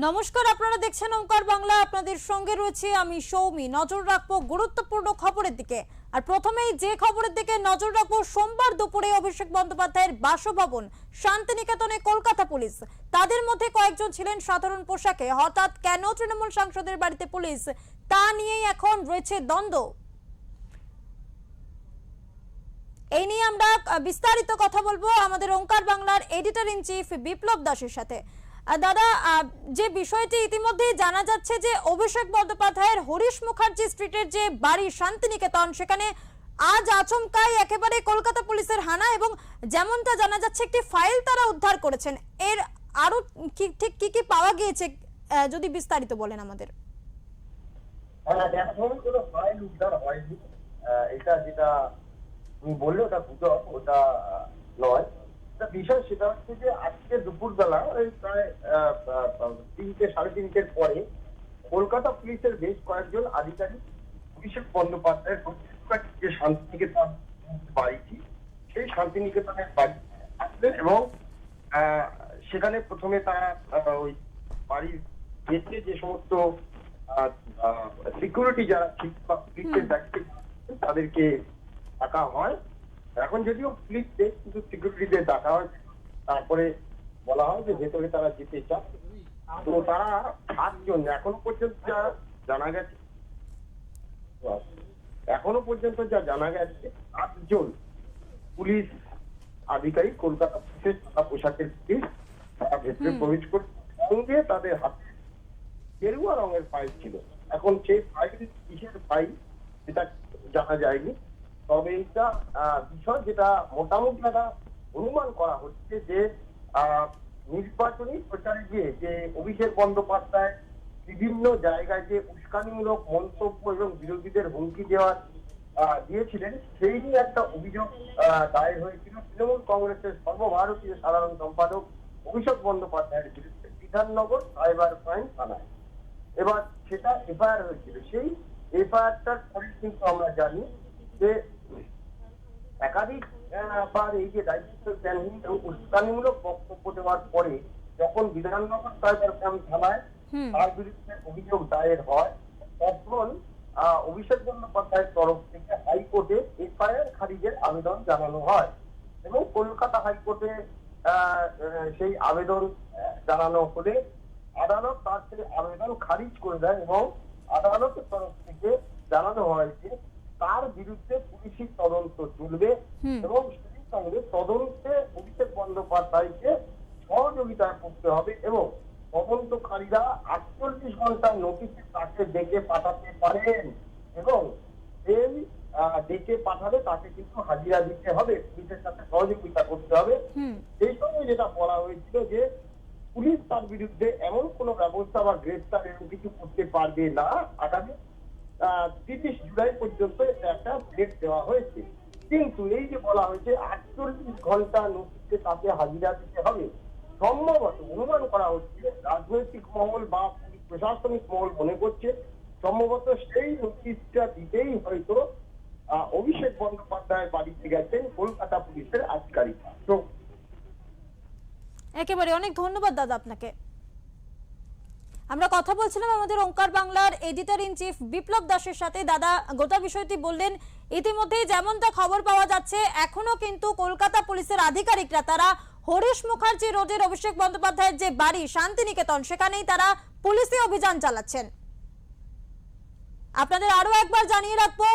নমস্কার, আপনারা দেখছেন ওঙ্কার বাংলা। আপনাদের সঙ্গে রয়েছে আমি সৌমি। নজর রাখবো গুরুত্বপূর্ণ খবরের দিকে। আর প্রথমেই যে খবরের দিকে নজর রাখবো, সোমবার দুপুরে অভিষেক বন্দ্যোপাধ্যায়ের বাসভবন শান্তিনিকেতনে কলকাতা পুলিশ, তাদের মধ্যে কয়েকজন ছিলেন সাধারণ পোশাকে। হঠাৎ কেন তৃণমূল সাংসদের বাড়িতে পুলিশ, তা নিয়েই এখন রয়েছে দ্বন্দ্ব। এই নিয়ে আমরা বিস্তারিত কথা বলবো আমাদের ওঙ্কার বাংলার এডিটর ইন চিফ বিপ্লব দাসের সাথে। দাদা, যে বিষয়টি ইতিমধ্যেই জানা যাচ্ছে যে অভিষেক বন্দ্যোপাধ্যায়ের হরিশ মুখার্জি স্ট্রিটের যে বাড়ি শান্তিনিকেতন, সেখানে আজ আচমকাই একেবারে কলকাতা পুলিশের হানা, এবং যেমনটা জানা যাচ্ছে একটি ফাইল তারা উদ্ধার করেছেন। এর আরো ঠিক কি পাওয়া গিয়েছে, যদি বিস্তারিত বলেন আমাদের। কোনো ফাইল উদ্ধার হয়নি, এটা যেটা তুমি বললে ওটা গুজব, ওটা নয়। বিষয় সেটা হচ্ছে যে আজকে দুপুরবেলা ওই প্রায় 3-3:30 পরে কলকাতা পুলিশের বেশ কয়েকজন আধিকারিক অভিষেক বন্দ্যোপাধ্যায়ের যে শান্তিনিকেতন বাড়িটি, সেই শান্তিনিকেতনের বাড়ি আসলেন এবং সেখানে প্রথমে তারা ওই বাড়ির গেটে যে সমস্ত সিকিউরিটি যারা ঠিক বা পুলিশের দায়িত্বে তাদেরকে ডাকা হয়। এখন যদিও পুলিশদের কিন্তু সিকিউরিটিদের ডাকা হয়, তারপরে বলা হয় যে ভেতরে তারা যেতে চান। তো তারা 7 জন এখনো পর্যন্ত যা জানা গেছে 8 জন পুলিশ আধিকারিক কলকাতা পুলিশের পোশাকের পুলিশ তারা ভেতরে প্রবেশ করে, সঙ্গে তাদের হাতে গেরুয়া রঙের ফাইল ছিল। এখন সেই ফাইল কিসের ফাইল সেটা জানা যায়নি, তবে এইটা বিষয় যেটা মোটামুটি একটা অনুমান করা হচ্ছে যে নির্বাচনী প্রচারে গিয়ে যে অভিষেক বন্দ্যোপাধ্যায় বিভিন্ন জায়গায় যে উস্কানিমূলক মন্তব্য এবং বিরোধীদের হুমকি দিয়েছিলেন, সেই নিয়ে একটা অভিযোগ দায়ের হয়েছিল তৃণমূল কংগ্রেসের সর্বভারতীয় সাধারণ সম্পাদক অভিষেক বন্দ্যোপাধ্যায়ের বিরুদ্ধে বিধাননগর সাইবার ক্রাইম থানায়। এবার সেটা এফআইআর হয়েছিল। সেই এফআইআরটার পরে কিন্তু আমরা জানি যে একাধিক বার এই যে দায়িত্বজ্ঞানহীন এবং উস্কানিমূলক বক্তব্য দেওয়ার পরে যখন বিধাননগর সাইবার ক্রাইম থানায় তার বিরুদ্ধে অভিযোগ দায়ের হয়, তখন অভিষেক বন্দ্যোপাধ্যায়ের তরফ থেকে হাইকোর্টে এফআইআর খারিজের আবেদন জানানো হয় এবং কলকাতা হাইকোর্টে সেই আবেদন জানানো হলে আদালত তার সেই আবেদন খারিজ করে দেয় এবং আদালতের তরফ থেকে জানানো হয় যে তার বিরুদ্ধে পুলিশি তদন্ত চলবে এবং সেই সঙ্গে তদন্তে অভিষেক বন্দ্যোপাধ্যায়কে সহযোগিতা করতে হবে এবং তদন্তকারীরা 48 ঘন্টার নোটিশে তাকে ডেকে পাঠাতে পারেন এবং এই ডেকে পাঠালে তাকে কিন্তু হাজিরা দিতে হবে, পুলিশের সাথে সহযোগিতা করতে হবে। সেই সঙ্গে যেটা বলা হয়েছিল যে পুলিশ তার বিরুদ্ধে এমন কোনো ব্যবস্থা বা গ্রেফতার এরকম কিছু করতে পারবে না। আগামী 30 জুলাই পর্যন্ত একটা ডেট দেওয়া হয়েছে, কিন্তু এই যে বলা হয়েছে 48 ঘন্টা নোটিশে তাকে হাজিরা দিতে হবে, সম্ভবত অনুমান করা হচ্ছে রাজনৈতিক মহল বা প্রশাসনিক মহল মনে করছে সম্ভবত সেই নোটিশটা দিতেই হয়তো অভিষেক বন্দ্যোপাধ্যায় বাড়িতে গেছেন কলকাতা পুলিশের আধিকারিকরা। তো একেবারে অনেক ধন্যবাদ দাদা আপনাকে। আমরা কথা বলছিলাম আমাদের ওঙ্কার বাংলার এডিটর ইন চিফ বিপ্লব দাসের সাথে। দাদা গোটা বিষয়টি বললেন। ইতিমধ্যেই যেমনটা খবর পাওয়া যাচ্ছে, এখনো কিন্তু কলকাতা পুলিশের আধিকারিকরা তারা হরিশ মুখার্জি রোডের অভিষেক বন্দ্যোপাধ্যায়ের যে বাড়ি শান্তিনিকেতন, সেখানেই তারা পুলিশি অভিযান চালাচ্ছেন। আপনাদের আরো একবার জানিয়ে রাখবো,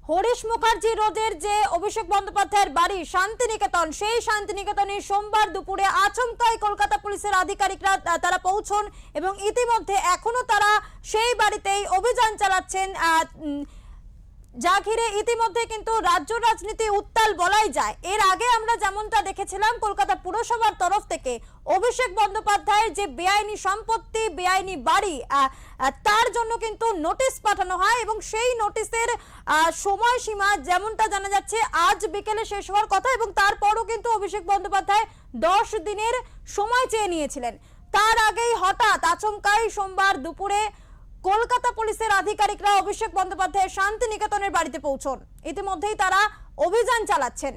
হরিশ মুখার্জি রোডের যে অভিষেক বন্দ্যোপাধ্যায়ের বাড়ি শান্তিনিকেতন, সেই শান্তিনিকেতনে সোমবার দুপুরে আচমকাই কলকাতা পুলিশের আধিকারিকরা তারা পৌঁছন এবং ইতিমধ্যে এখনো তারা সেই বাড়িতেই অভিযান চালাচ্ছেন, যা ঘিরে ইতিমধ্যে কিন্তু রাজ্য রাজনীতি উত্তাল বলাই যায়। এর আগে আমরা যেমনটা দেখেছিলাম, কলকাতা পুরসভার তরফ থেকে অভিষেক বন্দ্যোপাধ্যায়ের যে বেআইনি সম্পত্তি, বেআইনি বাড়ি, তার জন্য কিন্তু নোটিশ পাঠানো হয় এবং সেই নোটিশের সময়সীমা যেমনটা জানা যাচ্ছে আজ বিকেলে শেষ হওয়ার কথা, এবং তারপরও কিন্তু অভিষেক বন্দ্যোপাধ্যায় 10 দিনের সময় চেয়ে নিয়েছিলেন। তার আগেই হঠাৎ আচমকাই সোমবার দুপুরে কলকাতা পুলিশের আধিকারিকরা অভিষেক বন্দ্যোপাধ্যায়ের শান্তিনিকেতনের বাড়িতে পৌঁছন। ইতিমধ্যেই তারা অভিযান চালাচ্ছেন।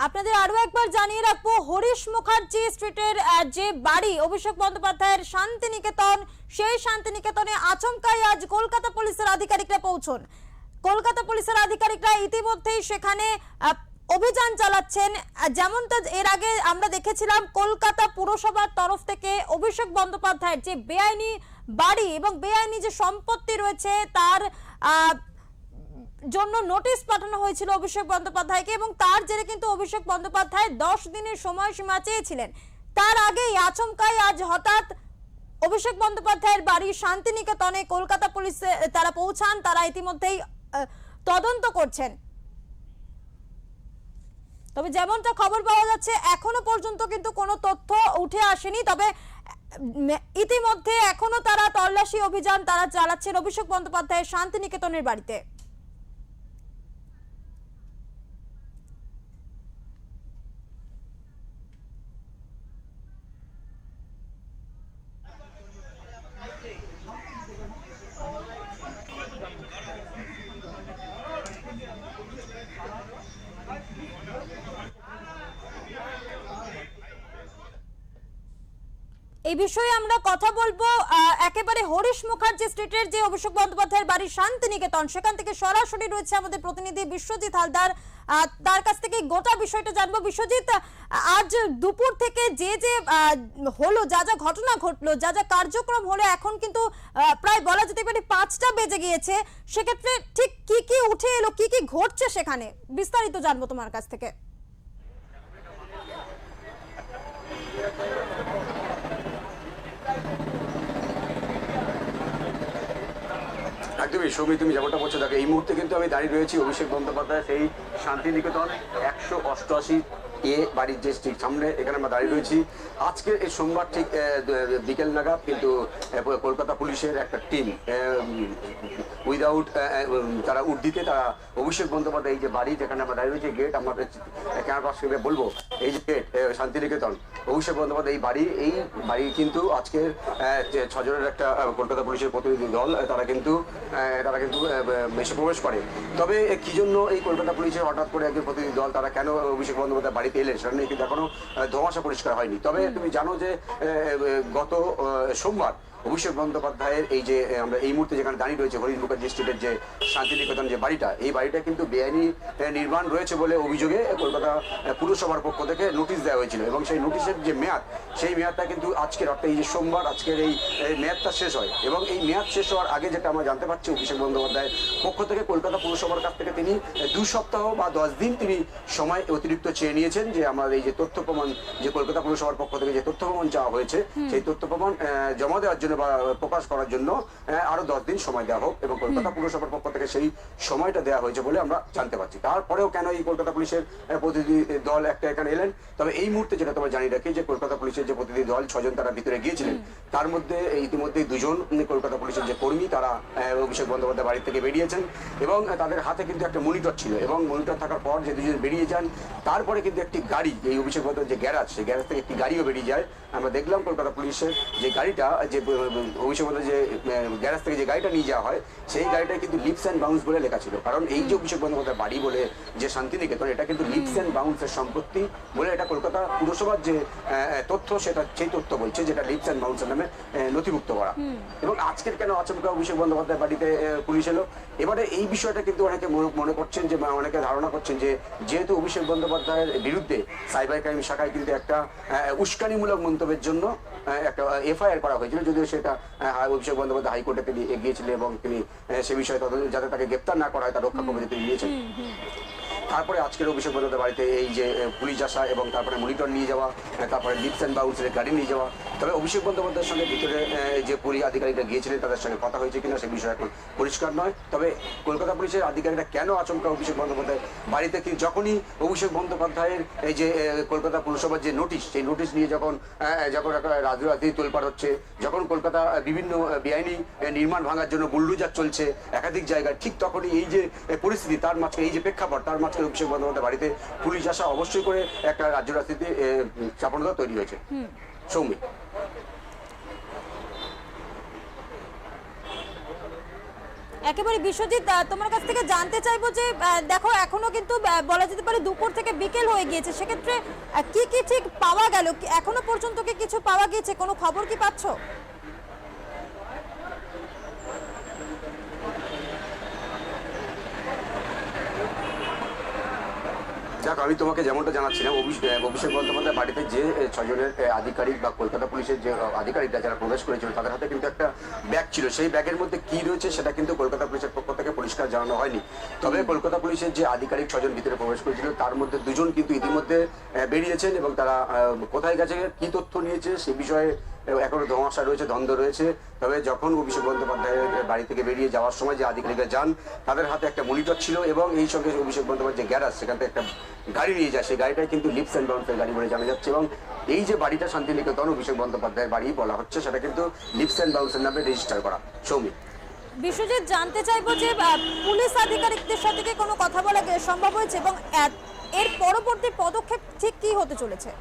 আপনাদের আরো একবার জানিয়ে রাখবো, হরিশ মুখার্জি স্ট্রিটের যে বাড়ি অভিষেক বন্দ্যোপাধ্যায়ের শান্তিনিকেতন, সেই শান্তিনিকেতনে আচমকাই আজ কলকাতা পুলিশের আধিকারিকরা পৌঁছন। কলকাতা পুলিশের আধিকারিকরা ইতিমধ্যেই সেখানে অভিযান চালাচ্ছেন। যেমনটা এর আগে আমরা দেখেছিলাম, কলকাতা পুরসভার তরফ থেকে অভিষেক বন্দ্যোপাধ্যায়ের যে বেআইনি বাড়ি এবং বেআইনি যে সম্পত্তি রয়েছে তার জন্য নোটিশ পাঠানো হয়েছিল অভিষেক বন্দ্যোপাধ্যায়কে, এবং তার জেরে কিন্তু অভিষেক বন্দ্যোপাধ্যায় 10 দিনের সময়সীমা চেয়েছিলেন। তার আগেই আচমকাই আজ হঠাৎ অভিষেক বন্দ্যোপাধ্যায়ের বাড়ি শান্তিনিকেতনে কলকাতা পুলিশে তারা পৌঁছান। তারা ইতিমধ্যেই তদন্ত করছেন। তবে যেমনটা খবর পাওয়া যাচ্ছে, এখনো পর্যন্ত কিন্তু কোনো তথ্য উঠে আসেনি। তবে ইতিমধ্যে এখনো তারা তল্লাশি অভিযান তারা চালাচ্ছেন অভিষেক বন্দ্যোপাধ্যায়ের শান্তিনিকেতনের বাড়িতে। এই বিষয়ে আমরা কথা বলবো একেবারে হরিশ মুখার্জি স্ট্রিটের যে অভিষেক বন্দ্যোপাধ্যায়ের বাড়ি শান্তিনিকেতন, সেখান থেকে সরাসরি রয়েছে আমাদের প্রতিনিধি বিশ্বজিৎ হালদার। তার কাছ থেকে গোটা বিষয়টা জানবো। বিশ্বজিৎ, আজ দুপুর থেকে যে যে হলো, যা যা ঘটনা ঘটলো, যা যা কার্যক্রম হলো, এখন কিন্তু প্রায় বলা যেতে পারে 5টা বেজে গিয়েছে। সেক্ষেত্রে ঠিক কি কি উঠে এলো, কি কি ঘটছে সেখানে, বিস্তারিত জানবো তোমার কাছ থেকে। একদমই সৌমি, তুমি যেমনটা বলছো, দেখো এই মুহূর্তে কিন্তু আমি দাঁড়িয়ে রয়েছি অভিষেক বন্দ্যোপাধ্যায় সেই শান্তিনিকেতন 188 এ বাড়ির যে ঠিক সামনে, এখানে আমরা দাঁড়িয়ে রয়েছি। আজকে এই সোমবার ঠিক বিকেল নাগাদ কিন্তু কলকাতা পুলিশের একটা টিম উইদাউট তারা উর্দিতে তারা অভিষেক বন্দ্যোপাধ্যায় এই যে বাড়ি যেখানে আমরা দাঁড়িয়ে রয়েছি, গেট আমাদের ক্যামেরার সঙ্গে বলবো, এই যে গেট শান্তিনিকেতন অভিষেক বন্দ্যোপাধ্যায় এই বাড়ি কিন্তু আজকের 6 জনের একটা কলকাতা পুলিশের প্রতিনিধি দল তারা কিন্তু এসে প্রবেশ করে। তবে কি জন্য এই কলকাতা পুলিশের হঠাৎ করে একজন প্রতিনিধি দল তারা কেন অভিষেক বন্দ্যোপাধ্যায় বাড়িতে এলেন, সেটা নিয়ে কিন্তু এখনো ধোঁয়াশা পরিষ্কার হয়নি। তবে তুমি জানো যে গত সোমবার অভিষেক বন্দ্যোপাধ্যায়ের এই যে আমরা এই মুহূর্তে যেখানে দাঁড়িয়ে রয়েছে হরিশ মুখার্জি স্ট্রিটের যে শান্তিনিকেতন যে বাড়িটা, এই বাড়িটা কিন্তু বেআইনি নির্মাণ রয়েছে বলে অভিযোগে কলকাতা পুরসভার পক্ষ থেকে নোটিশ দেওয়া হয়েছিল, এবং সেই নোটিশের যে মেয়াদ, সেই মেয়াদটা কিন্তু আজকের অর্থাৎ এই যে সোমবার আজকের এই মেয়াদটা শেষ হয়। এবং এই মেয়াদ শেষ হওয়ার আগে যেটা আমরা জানতে পারছি, অভিষেক বন্দ্যোপাধ্যায়ের পক্ষ থেকে কলকাতা পুরসভার কাছ থেকে তিনি 2 সপ্তাহ বা 10 দিন তিনি সময় অতিরিক্ত চেয়ে নিয়েছেন, যে আমার এই যে তথ্য প্রমাণ, যে কলকাতা পুরসভার পক্ষ থেকে যে তথ্য প্রমাণ চাওয়া হয়েছে, সেই তথ্য প্রমাণ জমা দেওয়ার জন্য বা প্রকাশ করার জন্য আরো 10 দিন সময় দেওয়া হোক, এবং কলকাতা পুরসভার পক্ষ থেকে সেই সময়টা দেওয়া হয়েছে বলে আমরা জানতে পারছি। তারপরেও কেন এই কলকাতা পুলিশের প্রতিনিধি দল একটা এখানে এলেন, তবে এই মুহূর্তে যেটা তোমার জানিয়ে রাখি যে কলকাতা পুলিশের যে প্রতিনিধি দল 6 জন তারা ভিতরে গিয়েছিলেন, তার মধ্যে ইতিমধ্যেই 2 জন কলকাতা পুলিশের যে কর্মী তারা অভিষেক বন্দ্যোপাধ্যায় বাড়ি থেকে বেরিয়েছেন, এবং তাদের হাতে কিন্তু একটা মনিটর ছিল, এবং মনিটর থাকার পর যে 2 জন বেরিয়ে যান, তারপরে কিন্তু একটি গাড়ি, এই অভিষেক বন্দ্যোপাধ্যায় যে গ্যারাজ, সেই গ্যারাজ থেকে একটি গাড়িও বেরিয়ে যায়। আমরা দেখলাম কলকাতা পুলিশের যে গাড়িটা, যে অভিষেক বন্দ্যোপাধ্যায় যে গ্যারাজ থেকে যে গাড়িটা নিয়ে যাওয়া হয়, সেই গাড়িটা কিন্তু লিপস অ্যান্ড বাউন্স বলে লেখা ছিল। কারণ এই যে অভিষেক বন্দ্যোপাধ্যায় বাড়ি বলে যে শান্তিনিকেতন, এটা কিন্তু লিপস অ্যান্ড বাউন্সের সম্পত্তি বলে এটা কলকাতা পুরসভার যে তথ্য, সেটা সেই তথ্য বলছে যেটা লিপস অ্যান্ড বাউন্সের নামে নথিভুক্ত করা। এবং আজকের কেন আচমকা অভিষেক বন্দ্যোপাধ্যায় বাড়িতে পুলিশ এলো, এবারে এই বিষয়টা কিন্তু অনেকে মনে করছেন, যে অনেকে ধারণা করছেন যে যেহেতু অভিষেক বন্দ্যোপাধ্যায়ের বিরুদ্ধে সাইবার ক্রাইম শাখায় কিন্তু একটা উস্কানিমূলক মন্তব্যের জন্য একটা এফআইআর করা হয়েছিল, যদিও সেটা অভিষেক বন্দ্যোপাধ্যায় হাইকোর্টে তিনি এগিয়েছিলেন, এবং তিনি সে বিষয়ে যাতে তাকে গ্রেপ্তার না করা হয় তার রক্ষা কমিটি তিনি নিয়েছেন। তারপরে আজকের অভিষেক বন্দ্যোপাধ্যায় বাড়িতে এই যে পুলিশ আসা, এবং তারপরে মনিটর নিয়ে যাওয়া, তারপরে লিপস অ্যান্ড বাউন্সের গাড়ি নিয়ে যাওয়া। তবে অভিষেক বন্দ্যোপাধ্যায়ের সঙ্গে ভিতরে যে পুলিশ আধিকারিকরা গিয়েছিলেন, তাদের সঙ্গে কথা হয়েছে কিনা সে বিষয় এখন পরিষ্কার নয়। তবে কলকাতা পুলিশের আধিকারিকরা কেন আচমকা অভিষেক বন্দ্যোপাধ্যায় বাড়িতে, যখনই অভিষেক বন্দ্যোপাধ্যায়ের এই যে কলকাতা পুরসভার যে নোটিশ, সেই নোটিশ নিয়ে যখন একটা রাজনীতি তোলপাড় হচ্ছে, যখন কলকাতা বিভিন্ন বেআইনি নির্মাণ ভাঙার জন্য বুলডোজার চলছে একাধিক জায়গায়, ঠিক তখনই এই যে পরিস্থিতি, তার মাঝখানে এই যে প্রেক্ষাপট, তার মাঝখানে অভিষেক বন্দ্যোপাধ্যায় বাড়িতে পুলিশ আসা অবশ্যই করে একটা রাজ্য রাজনীতি চাপনতা তৈরি হয়েছে। সৌমি। একেবারে বিশ্বজিৎ, তোমার কাছ থেকে জানতে চাইবো যে দেখো এখনো কিন্তু বলা যেতে পারে দুপুর থেকে বিকেল হয়ে গিয়েছে, সেক্ষেত্রে কি কি ঠিক পাওয়া গেল, এখনো পর্যন্ত কি কিছু পাওয়া গিয়েছে, কোনো খবর কি পাচ্ছো? যাক, আমি তোমাকে যেমনটা জানাচ্ছিলাম, অভিষেক বন্দ্যোপাধ্যায় বাড়িতে যে 6 জনের আধিকারিক বা কলকাতা পুলিশের যে আধিকারিকরা যারা প্রবেশ করেছিল তাদের হাতে কিন্তু একটা ব্যাগ ছিল। সেই ব্যাগের মধ্যে কি রয়েছে সেটা কিন্তু কলকাতা পুলিশের পক্ষ থেকে পরিষ্কার জানানো হয়নি। তবে কলকাতা পুলিশের যে আধিকারিক 6 জন ভিতরে প্রবেশ করেছিল তার মধ্যে 2 জন কিন্তু ইতিমধ্যে বেরিয়েছেন এবং তারা কোথায় গেছে, কি তথ্য নিয়েছে সে বিষয়ে এখনো ধোঁয়াশা রয়েছে, দ্বন্দ্ব রয়েছে। তবে যখন অভিষেক বন্দ্যোপাধ্যায়ের বাড়ি থেকে বেরিয়ে যাওয়ার সময় যে আধিকারিকরা যান তাদের হাতে একটা মনিটর ছিল এবং এই সঙ্গে অভিষেক বন্দ্যোপাধ্যায় যে গ্যারাজ সেখান থেকে একটা গাড়ি নিয়ে যায়, সেই গাড়িটাই কিন্তু লিপস অ্যান্ড বাউন্সের গাড়ি বলে জানা যাচ্ছে। এবং এই যে বাড়িটা শান্তিনিকেতন অভিষেক বন্দ্যোপাধ্যায়ের বাড়ি বলা হচ্ছে সেটা কিন্তু লিপস অ্যান্ড বাউন্সের নামে রেজিস্টার করা। সৌমি, বিশ্বজিৎ, জানতে চাইবো যে পুলিশ আধিকারিকদের সাথে কি কোনো কথা বলা সম্ভব হয়েছে এবং এর পরবর্তী পদক্ষেপ ঠিক কি হতে চলেছে?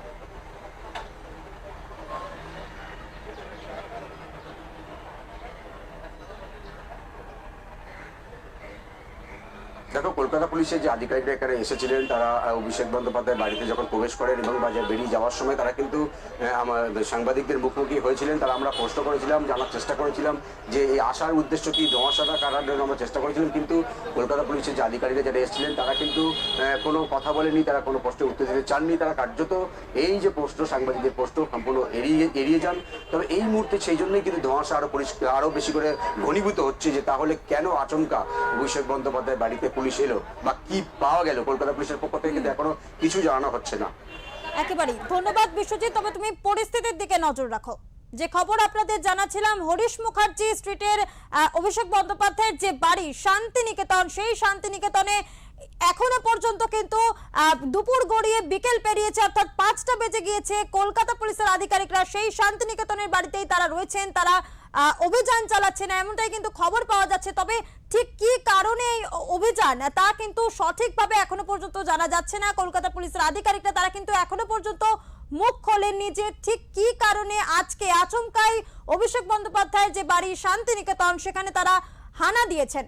দেখো, কলকাতা পুলিশের যে আধিকারিকরা এখানে এসেছিলেন তারা অভিষেক বন্দ্যোপাধ্যায়ের বাড়িতে যখন প্রবেশ করেন এবং বাজার বেরিয়ে যাওয়ার সময় তারা কিন্তু আমার সাংবাদিকদের মুখোমুখি হয়েছিলেন। তারা আমরা প্রশ্ন করেছিলাম, জানার চেষ্টা করেছিলাম যে এই আসার উদ্দেশ্য কি, ধোঁয়াশাটা কাটার জন্য আমরা চেষ্টা করেছিলাম, কিন্তু কলকাতা পুলিশের যে আধিকারিকরা যারা এসেছিলেন তারা কিন্তু কোনো কথা বলেনি, তারা কোনো প্রশ্নের উত্তর দিতে চাননি। তারা কার্যত এই যে প্রশ্ন, সাংবাদিকদের প্রশ্ন সম্পূর্ণ এড়িয়ে যান। তবে এই মুহূর্তে সেই জন্যই কিন্তু ধোঁয়াশা আরো বেশি করে ঘনীভূত হচ্ছে যে তাহলে কেন আচমকা অভিষেক বন্দ্যোপাধ্যায়ের বাড়িতে পুলিশ এলো বা কি পাওয়া গেল কলকাতা পুলিশের পক্ষ থেকে কিন্তু এখনো কিছু জানানো হচ্ছে না। একেবারেই ধন্যবাদ বিশ্বজিৎ, তবে তুমি পরিস্থিতির দিকে নজর রাখো। যে খবর আপনাদের জানাচ্ছিলাম, হরিশ মুখার্জি স্ট্রিটের অভিষেক বন্দ্যোপাধ্যায়ের যে বাড়ি শান্তিনিকেতন, সেই শান্তিনিকেতনে এখনো পর্যন্ত কিন্তু দুপুর গড়িয়ে বিকেল পেরিয়েছে, অর্থাৎ 5টা বেজে গিয়েছে। কলকাতা পুলিশের আধিকারিকরা সেই শান্তিনিকেতনের বাড়িতেই তারা রয়েছেন, তারা অভিযান চালাচ্ছে না এমনটাই কিন্তু খবর পাওয়া যাচ্ছে। তবে ঠিক কি কারণে এই অভিযান তা কিন্তু সঠিকভাবে এখনো পর্যন্ত জানা যাচ্ছে না। কলকাতা পুলিশের আধিকারিকরা তারা কিন্তু এখনো পর্যন্ত মুখ খোলেননি যে ঠিক কি কারণে আজকে আচমকাই অভিষেক বন্দ্যোপাধ্যায়ের যে বাড়ি শান্তিনিকেতন সেখানে তারা হানা দিয়েছেন।